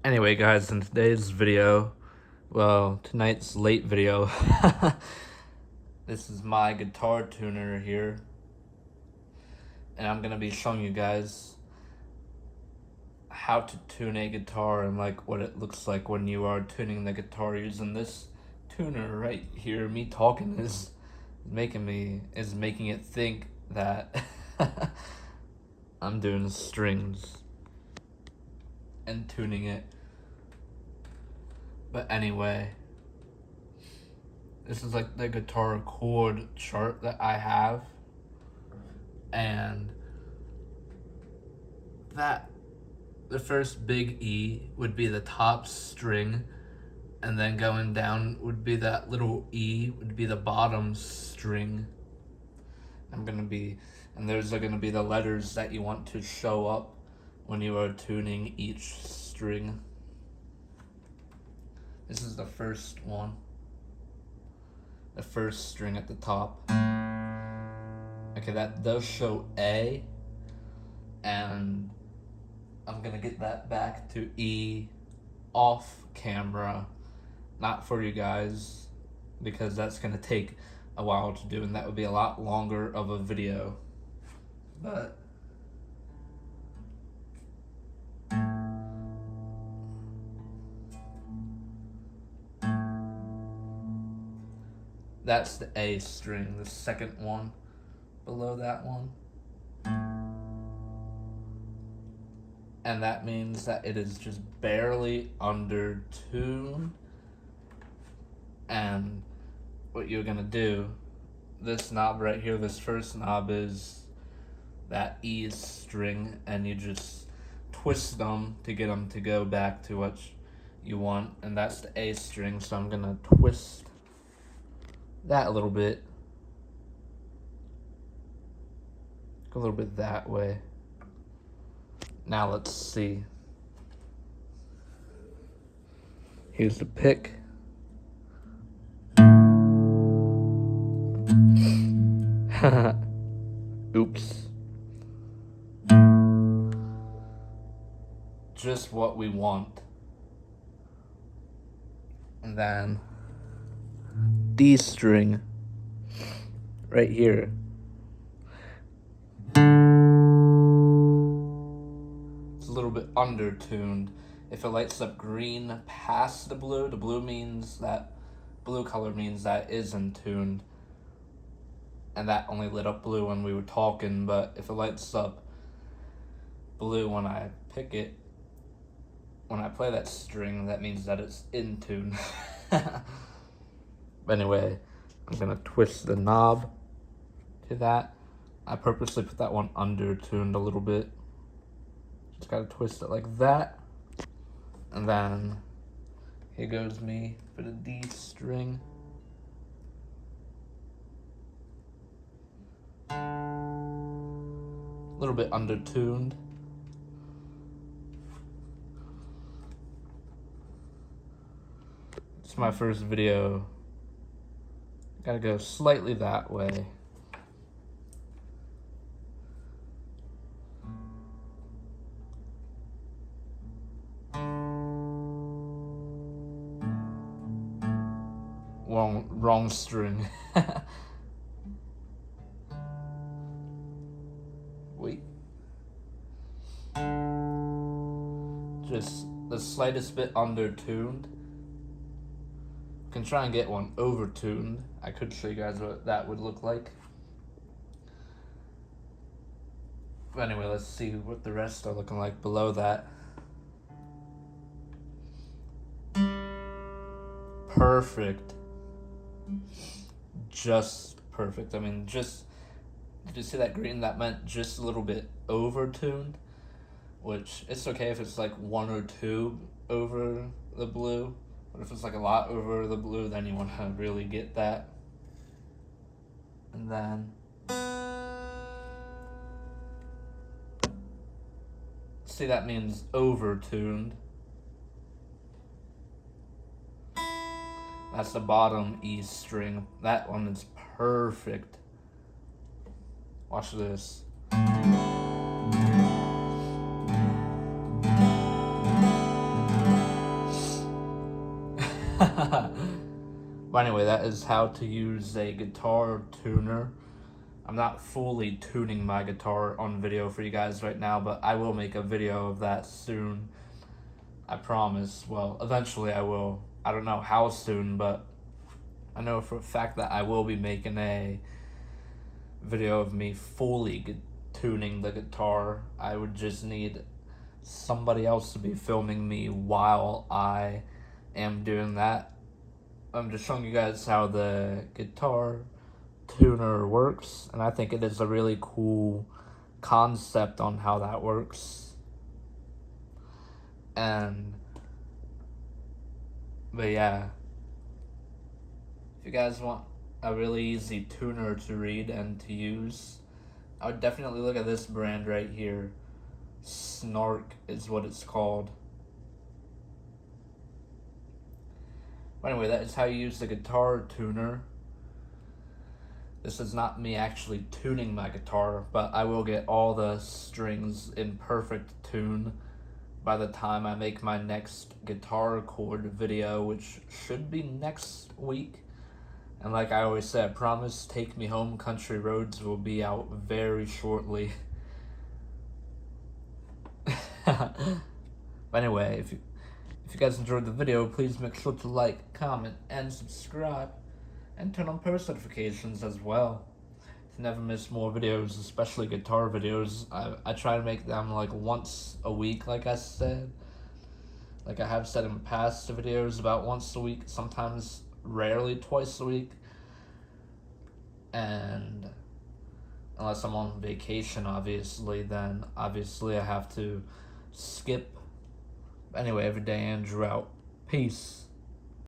Anyway, guys, in today's video, well, tonight's late video, this is my guitar tuner here, and I'm gonna be showing you guys how to tune a guitar and like what it looks like when you are tuning the guitar using this tuner right here. Me talking is making it think that I'm doing strings and tuning it. But anyway, this is like the guitar chord chart that I have, and that the first big E would be the top string, and then going down would be that little E would be the bottom string. And there's gonna be the letters that you want to show up when you are tuning each string. This is the first one. The first string at the top. Okay, that does show A, and I'm gonna get that back to E off camera, not for you guys, because that's gonna take a while to do, and that would be a lot longer of a video. But that's the A string, the second one below that one. And that means that it is just barely under tuned. And what you're gonna do, this knob right here, this first knob is that E string, and you just twist them to get them to go back to what you want, and that's the A string. So I'm gonna twist that a little bit, go a little bit that way. Now let's see. Here's the pick. Oops. Just what we want. And then D string right here. It's a little bit undertuned. If it lights up green past the blue means that blue color means that isn't tuned. And that only lit up blue when we were talking, but if it lights up blue when I pick it, when I play that string, that means that it's in tune. But anyway, I'm gonna twist the knob to that. I purposely put that one under-tuned a little bit. Just gotta twist it like that. And then here goes me for the D string. A little bit under-tuned. It's my first video. Gotta go slightly that way. Wrong string. Wait. Just the slightest bit under-tuned. Can try and get one over-tuned. I could show you guys what that would look like. But anyway, let's see what the rest are looking like below that. Perfect. Just perfect. I mean, just, did you see that green? That meant just a little bit over-tuned, which it's okay if it's like 1 or 2 over the blue. But if it's like a lot over the blue, then you want to really get that. And then see, that means over-tuned. That's the bottom E string. That one is perfect. Watch this. But anyway, that is how to use a guitar tuner. I'm not fully tuning my guitar on video for you guys right now, but I will make a video of that soon. I promise. Well, eventually I will. I don't know how soon, but I know for a fact that I will be making a video of me fully tuning the guitar. I would just need somebody else to be filming me while I am doing that. I'm just showing you guys how the guitar tuner works, and I think it is a really cool concept on how that works. But yeah, if you guys want a really easy tuner to read and to use, I would definitely look at this brand right here. Snark is what it's called. But anyway, that is how you use the guitar tuner. This is not me actually tuning my guitar, but I will get all the strings in perfect tune by the time I make my next guitar chord video, which should be next week. And like I always say, I promise Take Me Home Country Roads will be out very shortly. But anyway, if you guys enjoyed the video, please make sure to like, comment, and subscribe. And turn on post notifications as well to never miss more videos, especially guitar videos. I try to make them like once a week, like I said. Like I have said in past videos, about once a week, sometimes rarely twice a week. And unless I'm on vacation, obviously, then obviously I have to skip. Anyway, everyday Andrew out. Peace.